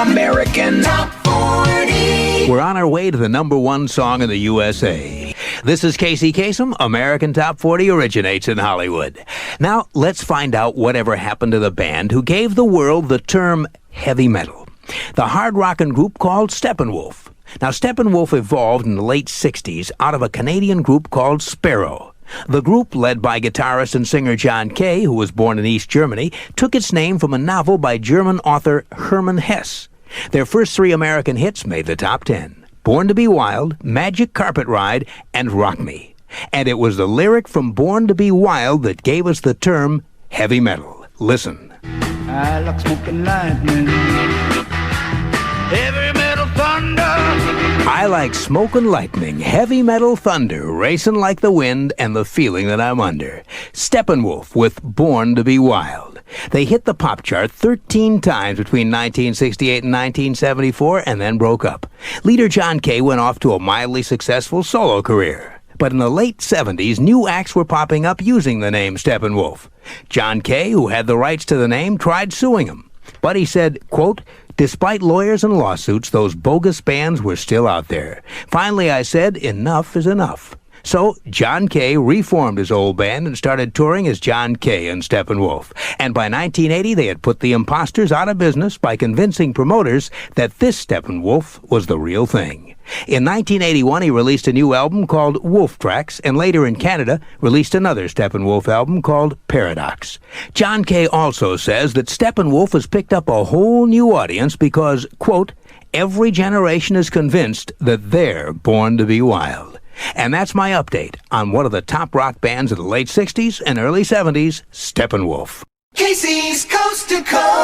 American Top 40. We're on our way to the number one song in the USA. This is Casey Kasem. American Top 40 originates in Hollywood. Now, let's find out whatever happened to the band who gave the world the term heavy metal. The hard rockin' group called Steppenwolf. Now, Steppenwolf evolved in the late 60s out of a Canadian group called Sparrow. The group, led by guitarist and singer John Kay, who was born in East Germany, took its name from a novel by German author Hermann Hesse. Their first three American hits made the top 10. Born to be Wild, Magic Carpet Ride, and Rock Me. And it was the lyric from Born to be Wild that gave us the term heavy metal. Listen. I like smoking lightning, heavy metal thunder. I like smoking lightning, heavy metal thunder, racing like the wind, and the feeling that I'm under. Steppenwolf with Born to be Wild. They hit the pop chart 13 times between 1968 and 1974 and then broke up. Leader John Kay went off to a mildly successful solo career. But in the late 70s, new acts were popping up using the name Steppenwolf. John Kay, who had the rights to the name, tried suing him. But he said, quote, "Despite lawyers and lawsuits, those bogus bands were still out there. Finally, I said, enough is enough." So John Kay reformed his old band and started touring as John Kay and Steppenwolf. And by 1980, they had put the imposters out of business by convincing promoters that this Steppenwolf was the real thing. In 1981, he released a new album called Wolf Tracks, and later in Canada, released another Steppenwolf album called Paradox. John Kay also says that Steppenwolf has picked up a whole new audience because, quote, "Every generation is convinced that they're born to be wild." And that's my update on one of the top rock bands of the late 60s and early 70s, Steppenwolf. Casey's Coast to Coast.